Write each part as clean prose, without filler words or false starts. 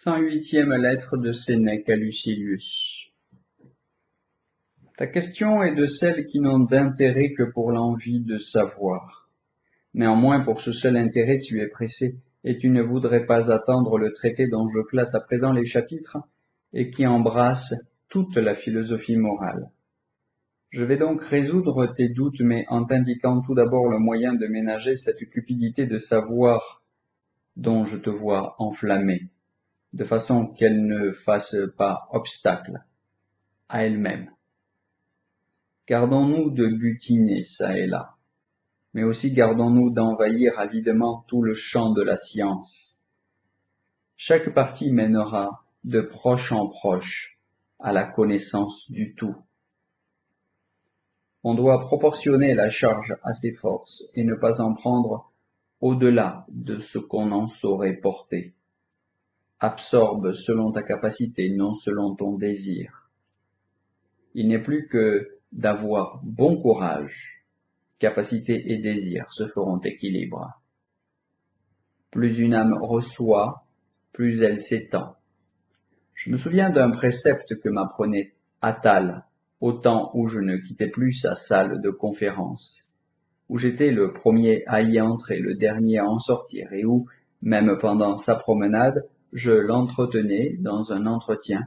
108e lettre de Sénèque à Lucilius. Ta question est de celles qui n'ont d'intérêt que pour l'envie de savoir. Néanmoins, pour ce seul intérêt, tu es pressé, et tu ne voudrais pas attendre le traité dont je classe à présent les chapitres, et qui embrasse toute la philosophie morale. Je vais donc résoudre tes doutes, mais en t'indiquant tout d'abord le moyen de ménager cette cupidité de savoir dont je te vois enflammé, de façon qu'elle ne fasse pas obstacle à elle-même. Gardons-nous de butiner çà et là, mais aussi gardons-nous d'envahir avidement tout le champ de la science. Chaque partie mènera de proche en proche à la connaissance du tout. On doit proportionner la charge à ses forces et ne pas en prendre au-delà de ce qu'on en saurait porter. Absorbe selon ta capacité, non selon ton désir. Il n'est plus que d'avoir bon courage, capacité et désir se feront équilibre. Plus une âme reçoit, plus elle s'étend. Je me souviens d'un précepte que m'apprenait Attal, au temps où je ne quittais plus sa salle de conférence, où j'étais le premier à y entrer, le dernier à en sortir, et où, même pendant sa promenade, je l'entretenais dans un entretien,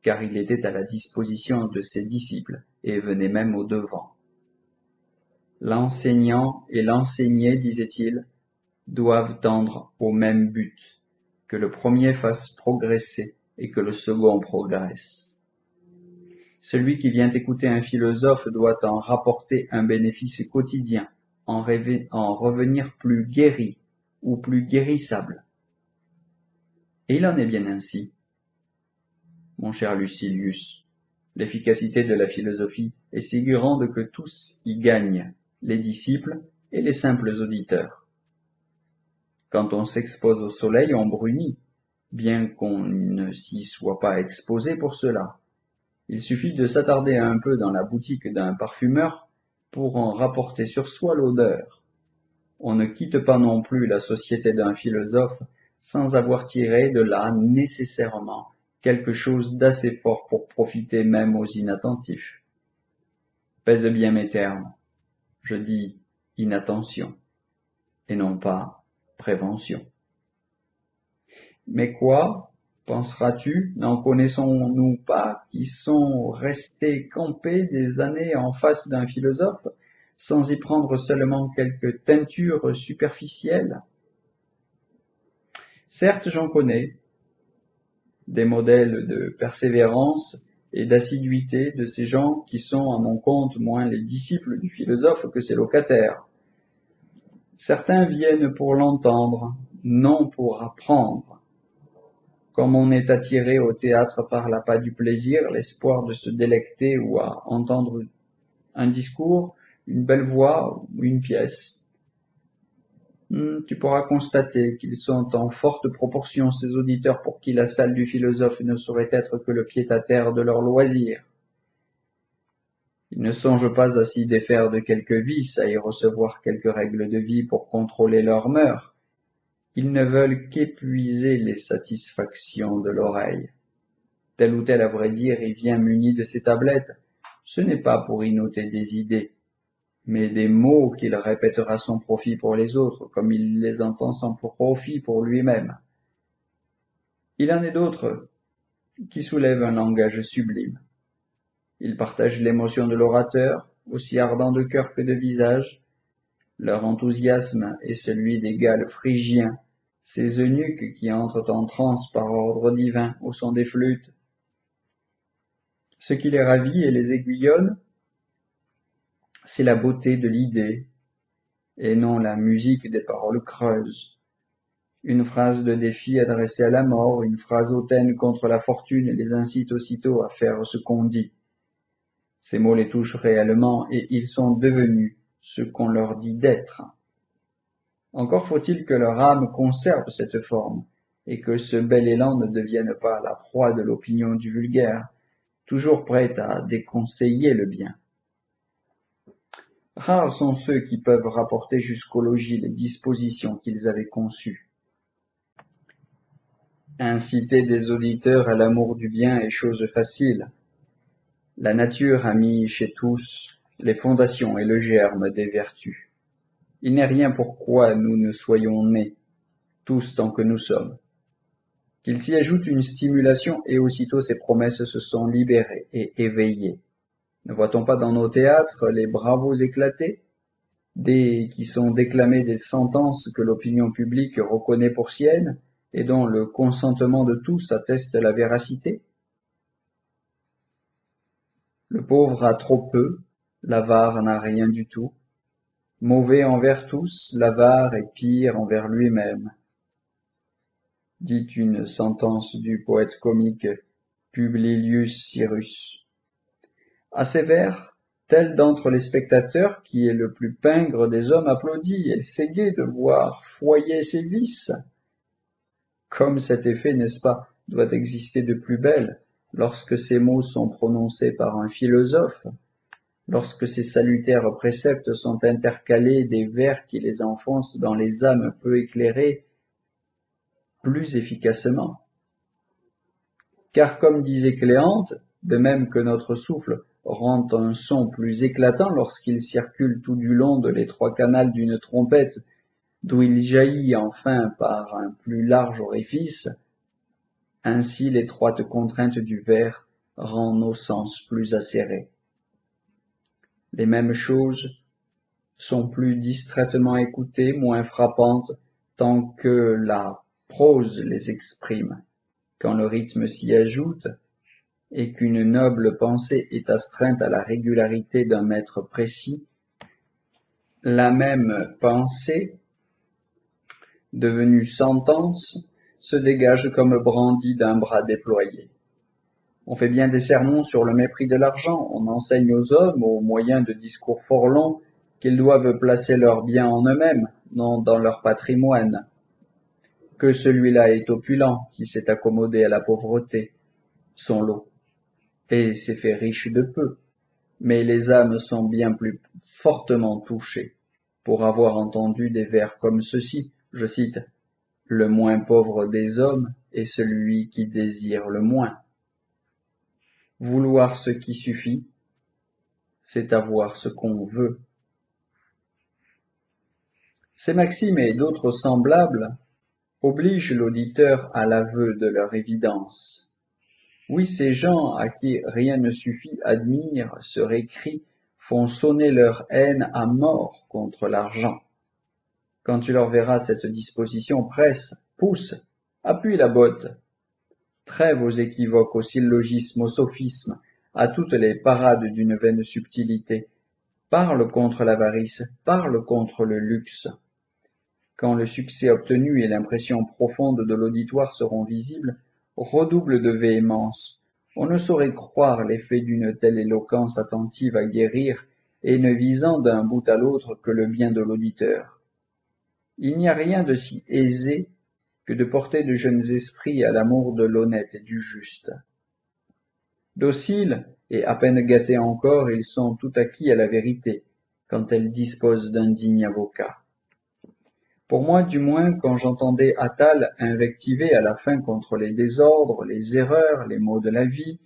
car il était à la disposition de ses disciples et venait même au devant. L'enseignant et l'enseigné, disait-il, doivent tendre au même but, que le premier fasse progresser et que le second progresse. Celui qui vient écouter un philosophe doit en rapporter un bénéfice quotidien, en revenir plus guéri ou plus guérissable. Et il en est bien ainsi. Mon cher Lucilius, l'efficacité de la philosophie est si grande que tous y gagnent, les disciples et les simples auditeurs. Quand on s'expose au soleil, on brunit, bien qu'on ne s'y soit pas exposé pour cela. Il suffit de s'attarder un peu dans la boutique d'un parfumeur pour en rapporter sur soi l'odeur. On ne quitte pas non plus la société d'un philosophe sans avoir tiré de là nécessairement quelque chose d'assez fort pour profiter même aux inattentifs. Pèse bien mes termes. Je dis inattention, et non pas prévention. Mais quoi, penseras-tu, n'en connaissons-nous pas qui sont restés campés des années en face d'un philosophe, sans y prendre seulement quelques teintures superficielles? Certes, j'en connais des modèles de persévérance et d'assiduité de ces gens qui sont, à mon compte, moins les disciples du philosophe que ses locataires. Certains viennent pour l'entendre, non pour apprendre. Comme on est attiré au théâtre par l'appât du plaisir, l'espoir de se délecter ou à entendre un discours, une belle voix ou une pièce, tu pourras constater qu'ils sont en forte proportion ces auditeurs pour qui la salle du philosophe ne saurait être que le pied-à-terre de leur loisir. Ils ne songent pas à s'y défaire de quelques vices, à y recevoir quelques règles de vie pour contrôler leurs mœurs. Ils ne veulent qu'épuiser les satisfactions de l'oreille. Tel ou tel, à vrai dire, y vient muni de ses tablettes. Ce n'est pas pour y noter des idées, mais des mots qu'il répétera sans profit pour les autres, comme il les entend sans profit pour lui-même. Il en est d'autres qui soulèvent un langage sublime. Ils partagent l'émotion de l'orateur, aussi ardent de cœur que de visage. Leur enthousiasme est celui des Galles phrygiens, ces eunuques qui entrent en transe par ordre divin au son des flûtes. Ce qui les ravit et les aiguillonne, c'est la beauté de l'idée, et non la musique des paroles creuses. Une phrase de défi adressée à la mort, une phrase hautaine contre la fortune les incite aussitôt à faire ce qu'on dit. Ces mots les touchent réellement et ils sont devenus ce qu'on leur dit d'être. Encore faut-il que leur âme conserve cette forme et que ce bel élan ne devienne pas la proie de l'opinion du vulgaire, toujours prête à déconseiller le bien. Rares sont ceux qui peuvent rapporter jusqu'au logis les dispositions qu'ils avaient conçues. Inciter des auditeurs à l'amour du bien est chose facile. La nature a mis chez tous les fondations et le germe des vertus. Il n'est rien pourquoi nous ne soyons nés, tous tant que nous sommes. Qu'il s'y ajoute une stimulation et aussitôt ces promesses se sont libérées et éveillées. Ne voit-on pas dans nos théâtres les bravos éclatés, qui sont déclamés des sentences que l'opinion publique reconnaît pour siennes et dont le consentement de tous atteste la véracité? Le pauvre a trop peu, l'avare n'a rien du tout. Mauvais envers tous, l'avare est pire envers lui-même. Dit une sentence du poète comique Publilius Cyrus. À ces vers, tel d'entre les spectateurs qui est le plus pingre des hommes applaudit et c'est gai de voir foyer ses vices. Comme cet effet, n'est-ce pas, doit exister de plus belle lorsque ces mots sont prononcés par un philosophe, lorsque ces salutaires préceptes sont intercalés des vers qui les enfoncent dans les âmes peu éclairées plus efficacement. Car comme disait Cléante, de même que notre souffle rend un son plus éclatant lorsqu'il circule tout du long de l'étroit canal d'une trompette, d'où il jaillit enfin par un plus large orifice, ainsi l'étroite contrainte du vers rend nos sens plus acérés. Les mêmes choses sont plus distraitement écoutées, moins frappantes, tant que la prose les exprime. Quand le rythme s'y ajoute, et qu'une noble pensée est astreinte à la régularité d'un maître précis, la même pensée, devenue sentence, se dégage comme brandie d'un bras déployé. On fait bien des sermons sur le mépris de l'argent, on enseigne aux hommes, au moyen de discours fort longs, qu'ils doivent placer leurs biens en eux-mêmes, non dans leur patrimoine, que celui-là est opulent, qui s'est accommodé à la pauvreté, son lot, et s'est fait riche de peu. Mais les âmes sont bien plus fortement touchées pour avoir entendu des vers comme ceci, je cite, « Le moins pauvre des hommes est celui qui désire le moins. » Vouloir ce qui suffit, c'est avoir ce qu'on veut. Ces maximes et d'autres semblables obligent l'auditeur à l'aveu de leur évidence. Oui, ces gens à qui rien ne suffit admirent, se récrient, font sonner leur haine à mort contre l'argent. Quand tu leur verras cette disposition, presse, pousse, appuie la botte. Trêve aux équivoques, aux syllogismes, aux sophismes, à toutes les parades d'une vaine subtilité. Parle contre l'avarice, parle contre le luxe. Quand le succès obtenu et l'impression profonde de l'auditoire seront visibles, redouble de véhémence. On ne saurait croire l'effet d'une telle éloquence attentive à guérir et ne visant d'un bout à l'autre que le bien de l'auditeur. Il n'y a rien de si aisé que de porter de jeunes esprits à l'amour de l'honnête et du juste. Dociles et à peine gâtés encore, ils sont tout acquis à la vérité, quand elle dispose d'un digne avocat. Pour moi, du moins, quand j'entendais Attal invectiver à la fin contre les désordres, les erreurs, les maux de la vie,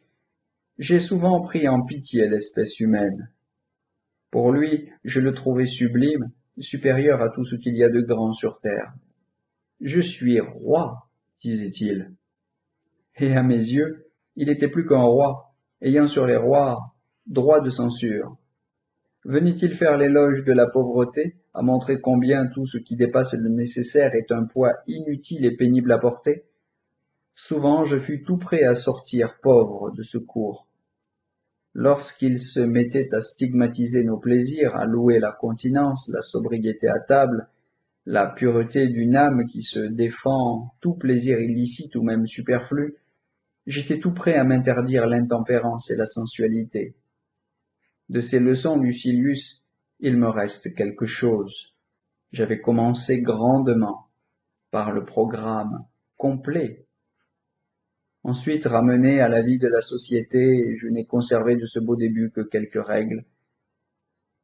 j'ai souvent pris en pitié l'espèce humaine. Pour lui, je le trouvais sublime, supérieur à tout ce qu'il y a de grand sur terre. « Je suis roi, disait-il. Et à mes yeux, il était plus qu'un roi, ayant sur les rois droit de censure. Venait-il faire l'éloge de la pauvreté, à montrer combien tout ce qui dépasse le nécessaire est un poids inutile et pénible à porter? Souvent je fus tout prêt à sortir pauvre de ce cours. Lorsqu'il se mettait à stigmatiser nos plaisirs, à louer la continence, la sobriété à table, la pureté d'une âme qui se défend tout plaisir illicite ou même superflu, j'étais tout prêt à m'interdire l'intempérance et la sensualité. De ces leçons, Lucilius, il me reste quelque chose. J'avais commencé grandement, par le programme complet. Ensuite, ramené à la vie de la société, je n'ai conservé de ce beau début que quelques règles.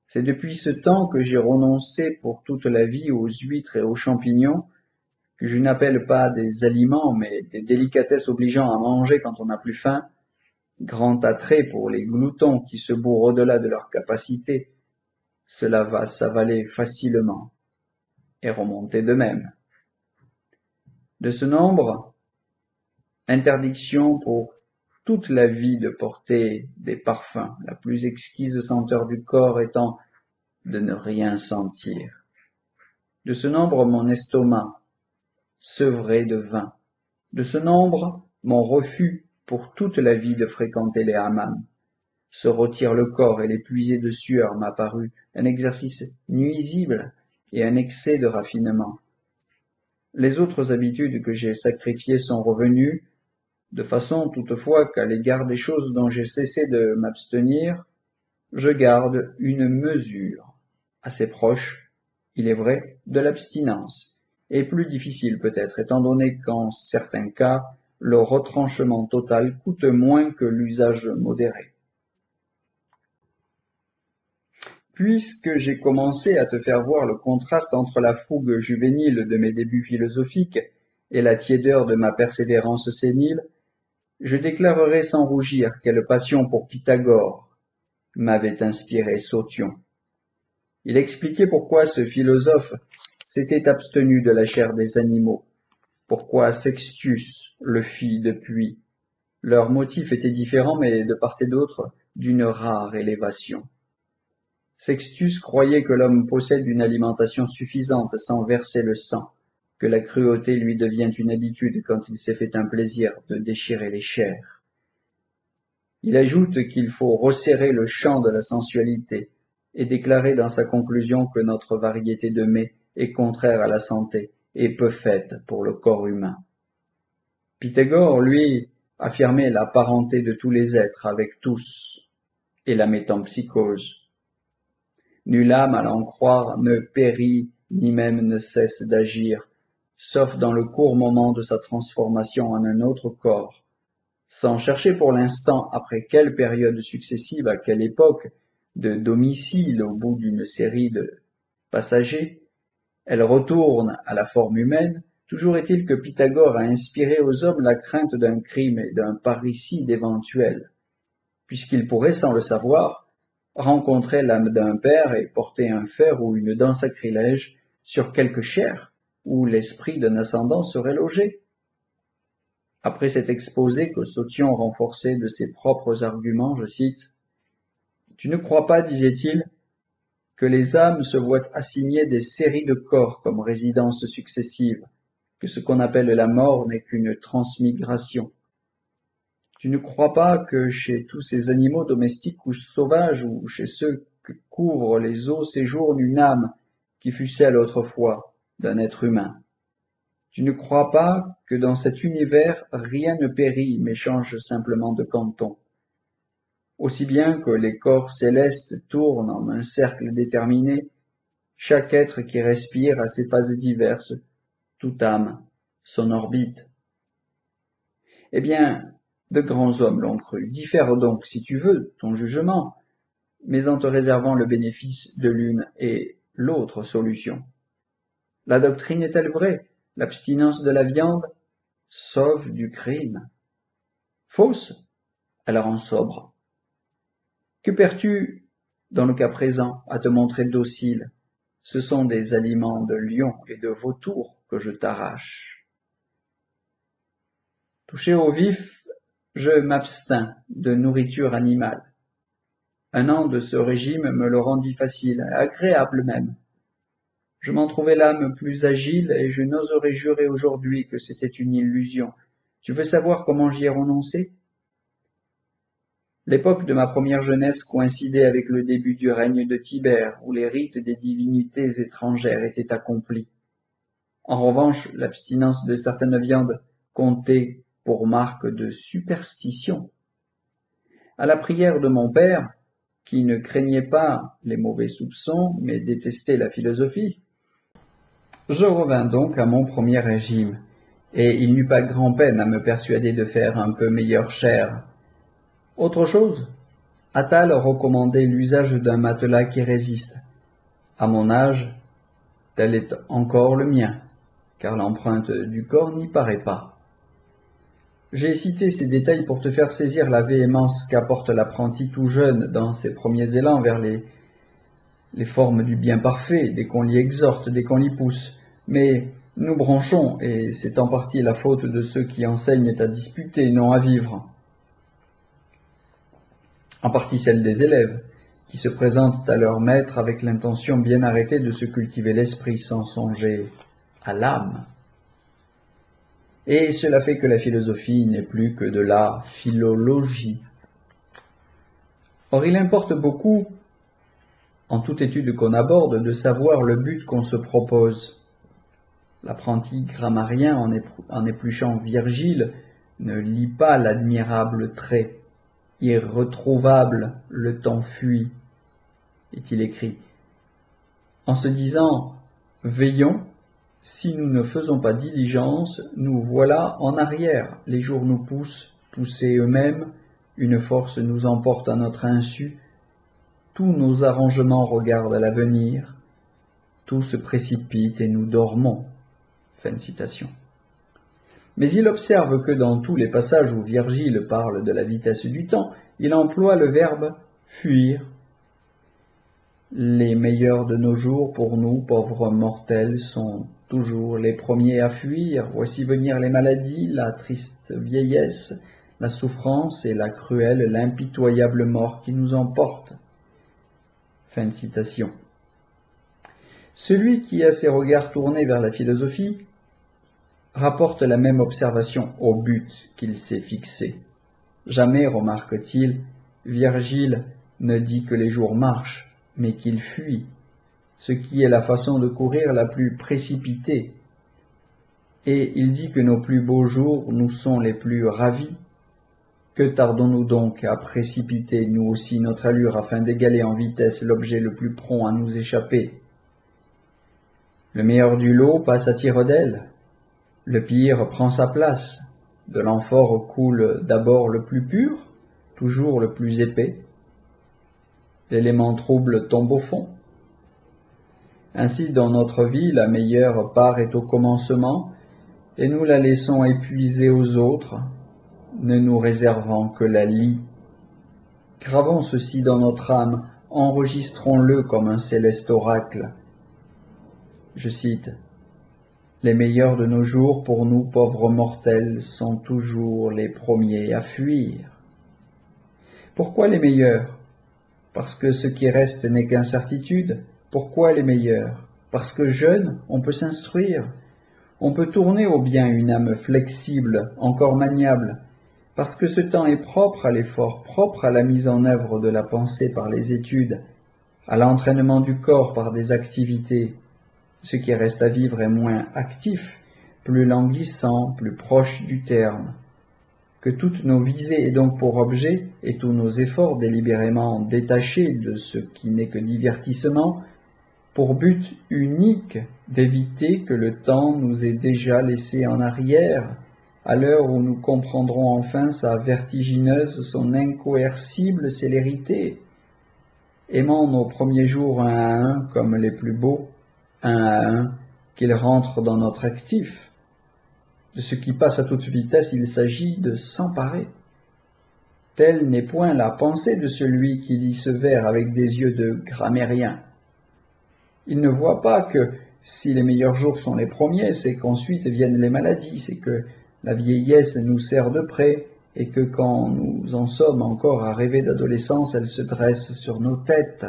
C'est depuis ce temps que j'ai renoncé pour toute la vie aux huîtres et aux champignons, que je n'appelle pas des aliments, mais des délicatesses obligeant à manger quand on n'a plus faim, grand attrait pour les gloutons qui se bourrent au-delà de leur capacité, cela va s'avaler facilement et remonter de même. De ce nombre, interdiction pour toute la vie de porter des parfums, la plus exquise senteur du corps étant de ne rien sentir. De ce nombre, mon estomac, sevré de vin. De ce nombre, mon refus pour toute la vie de fréquenter les hammams. Se rôtir le corps et l'épuiser de sueur m'a paru un exercice nuisible et un excès de raffinement. Les autres habitudes que j'ai sacrifiées sont revenues, de façon toutefois qu'à l'égard des choses dont j'ai cessé de m'abstenir, je garde une mesure, assez proche, il est vrai, de l'abstinence, et plus difficile peut-être, étant donné qu'en certains cas, le retranchement total coûte moins que l'usage modéré. Puisque j'ai commencé à te faire voir le contraste entre la fougue juvénile de mes débuts philosophiques et la tiédeur de ma persévérance sénile, je déclarerai sans rougir quelle passion pour Pythagore m'avait inspiré Sotion. Il expliquait pourquoi ce philosophe s'était abstenu de la chair des animaux, pourquoi Sextius le fit depuis. Leurs motifs étaient différents, mais de part et d'autre d'une rare élévation. Sextius croyait que l'homme possède une alimentation suffisante sans verser le sang, que la cruauté lui devient une habitude quand il s'est fait un plaisir de déchirer les chairs. Il ajoute qu'il faut resserrer le champ de la sensualité et déclarer dans sa conclusion que notre variété de mets est contraire à la santé et peu faite pour le corps humain. Pythagore, lui, affirmait la parenté de tous les êtres avec tous et la métempsychose. Nulle âme, à l'en croire, ne périt ni même ne cesse d'agir, sauf dans le court moment de sa transformation en un autre corps, sans chercher pour l'instant après quelle période successive, à quelle époque, de domicile au bout d'une série de passagers, elle retourne à la forme humaine. Toujours est-il que Pythagore a inspiré aux hommes la crainte d'un crime et d'un parricide éventuel, puisqu'il pourrait, sans le savoir, rencontrer l'âme d'un père et porter un fer ou une dent sacrilège sur quelque chair où l'esprit d'un ascendant serait logé. Après cet exposé que Sotion renforçait de ses propres arguments, je cite, « Tu ne crois pas, disait-il, que les âmes se voient assigner des séries de corps comme résidences successives, que ce qu'on appelle la mort n'est qu'une transmigration. Tu ne crois pas que chez tous ces animaux domestiques ou sauvages, ou chez ceux que couvrent les eaux, séjourne une âme qui fut celle autrefois d'un être humain. Tu ne crois pas que dans cet univers rien ne périt mais change simplement de canton. Aussi bien que les corps célestes tournent en un cercle déterminé, chaque être qui respire a ses phases diverses, toute âme son orbite. Eh bien, de grands hommes l'ont cru. Diffère donc, si tu veux, ton jugement, mais en te réservant le bénéfice de l'une et l'autre solution. La doctrine est-elle vraie? L'abstinence de la viande sauve du crime. Fausse? Elle rend sobre. Que perds-tu, dans le cas présent, à te montrer docile? Ce sont des aliments de lion et de vautour que je t'arrache. Touché au vif, je m'abstins de nourriture animale. Un an de ce régime me le rendit facile, agréable même. Je m'en trouvais l'âme plus agile et je n'oserais jurer aujourd'hui que c'était une illusion. Tu veux savoir comment j'y ai renoncé? L'époque de ma première jeunesse coïncidait avec le début du règne de Tibère, où les rites des divinités étrangères étaient accomplis. En revanche, l'abstinence de certaines viandes comptait pour marque de superstition. À la prière de mon père, qui ne craignait pas les mauvais soupçons, mais détestait la philosophie, je revins donc à mon premier régime, et il n'eut pas grand-peine à me persuader de faire un peu meilleure chère. Autre chose, Attale recommandait l'usage d'un matelas qui résiste. À mon âge, tel est encore le mien. car l'empreinte du corps n'y paraît pas. J'ai cité ces détails pour te faire saisir la véhémence qu'apporte l'apprenti tout jeune dans ses premiers élans vers les formes du bien parfait, dès qu'on l'y exhorte, dès qu'on l'y pousse. Mais nous bronchons, et c'est en partie la faute de ceux qui enseignent à disputer, non à vivre. En partie celle des élèves, qui se présentent à leur maître avec l'intention bien arrêtée de se cultiver l'esprit sans songer à l'âme. Et cela fait que la philosophie n'est plus que de la philologie. Or, il importe beaucoup, en toute étude qu'on aborde, de savoir le but qu'on se propose. L'apprenti grammairien, en épluchant Virgile, ne lit pas l'admirable trait. Irretrouvable, le temps fuit, est-il écrit. En se disant « Veillons, si nous ne faisons pas diligence, nous voilà en arrière. Les jours nous poussent, poussés eux-mêmes, une force nous emporte à notre insu. Tous nos arrangements regardent à l'avenir, tout se précipite et nous dormons. » Fin de citation. Mais il observe que dans tous les passages où Virgile parle de la vitesse du temps, il emploie le verbe « fuir ». Les meilleurs de nos jours, pour nous, pauvres mortels, sont toujours les premiers à fuir. Voici venir les maladies, la triste vieillesse, la souffrance et la cruelle, l'impitoyable mort qui nous emporte. Fin de citation. Celui qui a ses regards tournés vers la philosophie rapporte la même observation au but qu'il s'est fixé. Jamais, remarque-t-il, Virgile ne dit que les jours marchent, mais qu'ils fuient, ce qui est la façon de courir la plus précipitée. Et il dit que nos plus beaux jours nous sont les plus ravis. Que tardons-nous donc à précipiter nous aussi notre allure afin d'égaler en vitesse l'objet le plus prompt à nous échapper? Le meilleur du lot passe à tire d'aile. Le pire prend sa place. De l'amphore coule d'abord le plus pur, toujours le plus épais. L'élément trouble tombe au fond. Ainsi, dans notre vie, la meilleure part est au commencement, et nous la laissons épuiser aux autres, ne nous réservant que la lie. Gravons ceci dans notre âme, enregistrons-le comme un céleste oracle. Je cite, « Les meilleurs de nos jours, pour nous pauvres mortels, sont toujours les premiers à fuir. » Pourquoi les meilleurs? Parce que ce qui reste n'est qu'incertitude. Pourquoi les meilleurs? Parce que jeune, on peut s'instruire. On peut tourner au bien une âme flexible, encore maniable. Parce que ce temps est propre à l'effort, propre à la mise en œuvre de la pensée par les études, à l'entraînement du corps par des activités. Ce qui reste à vivre est moins actif, plus languissant, plus proche du terme. Que toutes nos visées aient donc pour objet, et tous nos efforts délibérément détachés de ce qui n'est que divertissement, pour but unique d'éviter que le temps nous ait déjà laissés en arrière, à l'heure où nous comprendrons enfin sa vertigineuse, son incoercible célérité. Aimant nos premiers jours un à un comme les plus beaux, un à un, qu'ils rentrent dans notre actif. De ce qui passe à toute vitesse, il s'agit de s'emparer. Telle n'est point la pensée de celui qui lit ce vers avec des yeux de grammairien. Il ne voit pas que, si les meilleurs jours sont les premiers, c'est qu'ensuite viennent les maladies, c'est que la vieillesse nous serre de près, et que quand nous en sommes encore à rêver d'adolescence, elle se dresse sur nos têtes.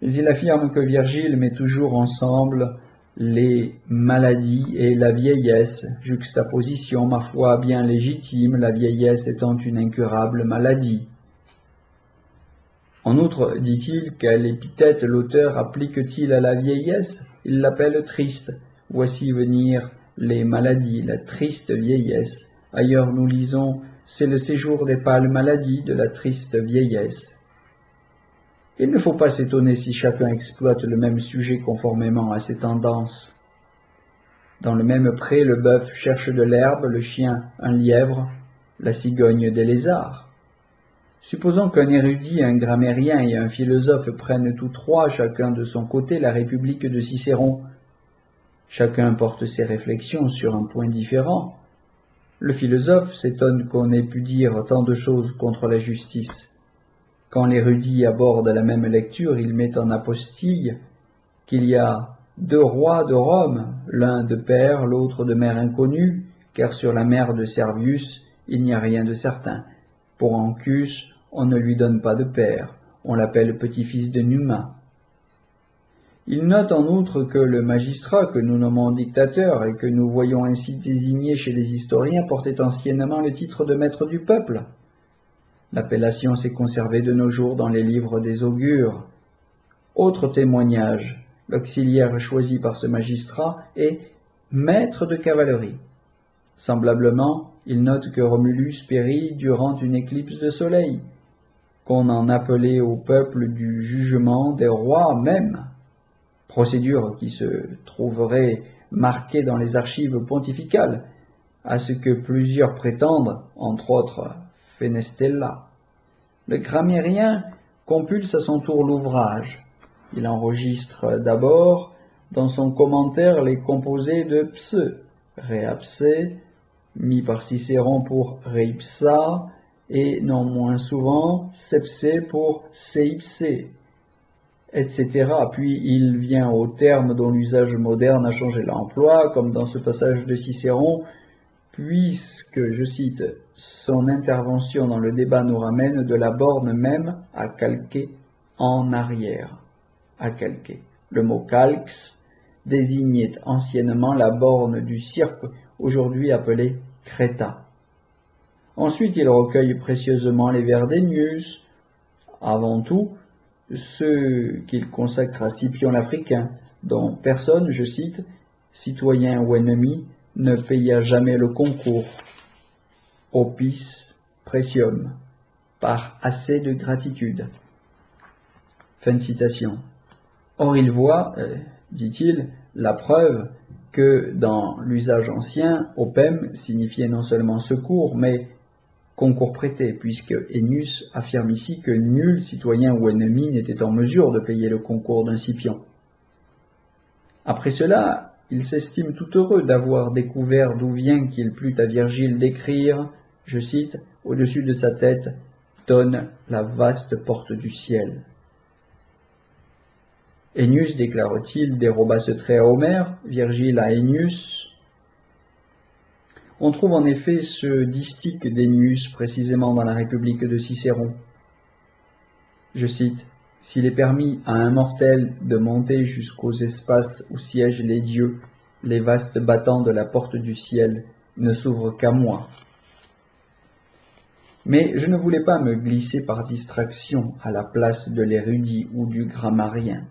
Mais il affirme que Virgile met toujours ensemble les maladies et la vieillesse, juxtaposition, ma foi, bien légitime, la vieillesse étant une incurable maladie. En outre, dit-il, quelle épithète l'auteur applique-t-il à la vieillesse? Il l'appelle triste. Voici venir les maladies, la triste vieillesse. Ailleurs nous lisons, c'est le séjour des pâles maladies de la triste vieillesse. Il ne faut pas s'étonner si chacun exploite le même sujet conformément à ses tendances. Dans le même pré, le bœuf cherche de l'herbe, le chien un lièvre, la cigogne des lézards. Supposons qu'un érudit, un grammairien et un philosophe prennent tous trois, chacun de son côté, la République de Cicéron. Chacun porte ses réflexions sur un point différent. Le philosophe s'étonne qu'on ait pu dire tant de choses contre la justice. Quand l'érudit aborde la même lecture, il met en apostille qu'il y a 2 rois de Rome, l'un de père, l'autre de mère inconnue, car sur la mère de Servius, il n'y a rien de certain. Pour Ancus, on ne lui donne pas de père, on l'appelle petit-fils de Numa. Il note en outre que le magistrat que nous nommons dictateur et que nous voyons ainsi désigné chez les historiens portait anciennement le titre de maître du peuple. L'appellation s'est conservée de nos jours dans les livres des augures. Autre témoignage, l'auxiliaire choisi par ce magistrat est maître de cavalerie. Semblablement, il note que Romulus périt durant une éclipse de soleil, qu'on en appelait au peuple du jugement des rois même, procédure qui se trouverait marquée dans les archives pontificales, à ce que plusieurs prétendent, entre autres Fenestella. Le grammairien compulse à son tour l'ouvrage. Il enregistre d'abord dans son commentaire les composés de pse, reapse, mis par Cicéron pour reipsa, et non moins souvent sepse pour seipse, etc. Puis il vient au terme dont l'usage moderne a changé l'emploi, comme dans ce passage de Cicéron, puisque, je cite, « son intervention dans le débat nous ramène de la borne même à calquer en arrière ». À calquer. Le mot calx désignait anciennement la borne du cirque, aujourd'hui appelée Créta. Ensuite, il recueille précieusement les vers d'Ennius, avant tout ceux qu'il consacre à Scipion l'Africain, dont personne, je cite, citoyen ou ennemi, ne paya jamais le concours, opis precium, par assez de gratitude. Fin de citation. Or il voit, dit-il, la preuve que dans l'usage ancien, opem signifiait non seulement secours, mais concours prêté, puisque Ennius affirme ici que nul citoyen ou ennemi n'était en mesure de payer le concours d'un Scipion. Après cela, il s'estime tout heureux d'avoir découvert d'où vient qu'il plut à Virgile d'écrire, je cite, « Au-dessus de sa tête donne la vaste porte du ciel ». Ennius, déclare-t-il, déroba ce trait à Homère, Virgile à Ennius. On trouve en effet ce distique d'Ennius précisément dans la République de Cicéron. Je cite, « S'il est permis à un mortel de monter jusqu'aux espaces où siègent les dieux, les vastes battants de la porte du ciel ne s'ouvrent qu'à moi. » Mais je ne voulais pas me glisser par distraction à la place de l'érudit ou du grammairien.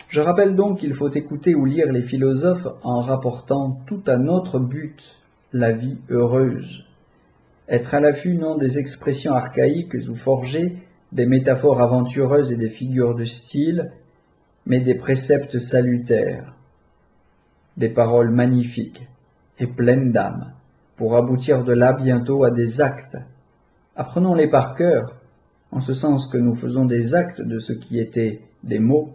Je rappelle donc qu'il faut écouter ou lire les philosophes en rapportant tout à notre but, la vie heureuse. Être à l'affût non des expressions archaïques ou forgées, des métaphores aventureuses et des figures de style, mais des préceptes salutaires, des paroles magnifiques et pleines d'âme, pour aboutir de là bientôt à des actes. Apprenons-les par cœur, en ce sens que nous faisons des actes de ce qui était des mots.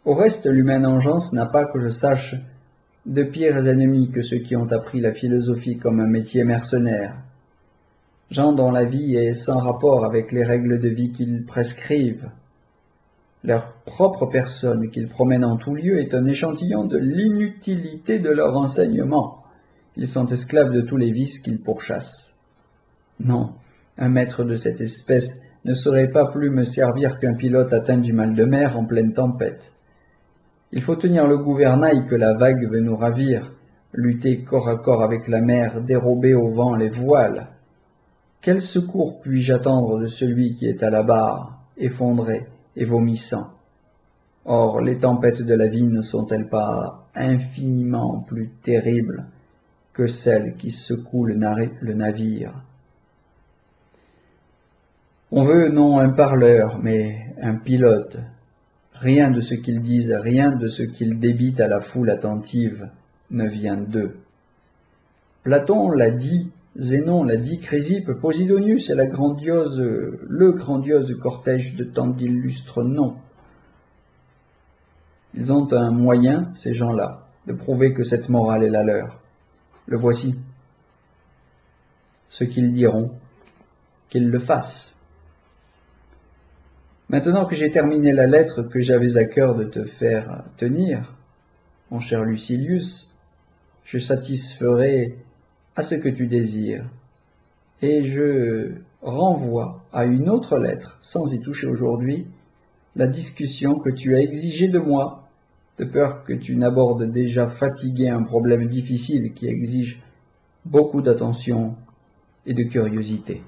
Au reste, l'humaine engeance n'a pas, que je sache, de pires ennemis que ceux qui ont appris la philosophie comme un métier mercenaire. Gens dont la vie est sans rapport avec les règles de vie qu'ils prescrivent. Leur propre personne qu'ils promènent en tout lieu est un échantillon de l'inutilité de leur enseignement. Ils sont esclaves de tous les vices qu'ils pourchassent. Non, un maître de cette espèce ne saurait pas plus me servir qu'un pilote atteint du mal de mer en pleine tempête. Il faut tenir le gouvernail que la vague veut nous ravir, lutter corps à corps avec la mer, dérober au vent les voiles. Quel secours puis-je attendre de celui qui est à la barre, effondré et vomissant? Or, les tempêtes de la vie ne sont-elles pas infiniment plus terribles que celles qui secouent le navire? On veut non un parleur, mais un pilote. Rien de ce qu'ils disent, rien de ce qu'ils débitent à la foule attentive ne vient d'eux. Platon l'a dit, Zénon l'a dit, Chrysippe, Posidonius et le grandiose cortège de tant d'illustres noms. Ils ont un moyen, ces gens-là, de prouver que cette morale est la leur. Le voici. Ce qu'ils diront, qu'ils le fassent. Maintenant que j'ai terminé la lettre que j'avais à cœur de te faire tenir, mon cher Lucilius, je satisferai à ce que tu désires, et je renvoie à une autre lettre, sans y toucher aujourd'hui, la discussion que tu as exigée de moi, de peur que tu n'abordes déjà fatigué un problème difficile qui exige beaucoup d'attention et de curiosité.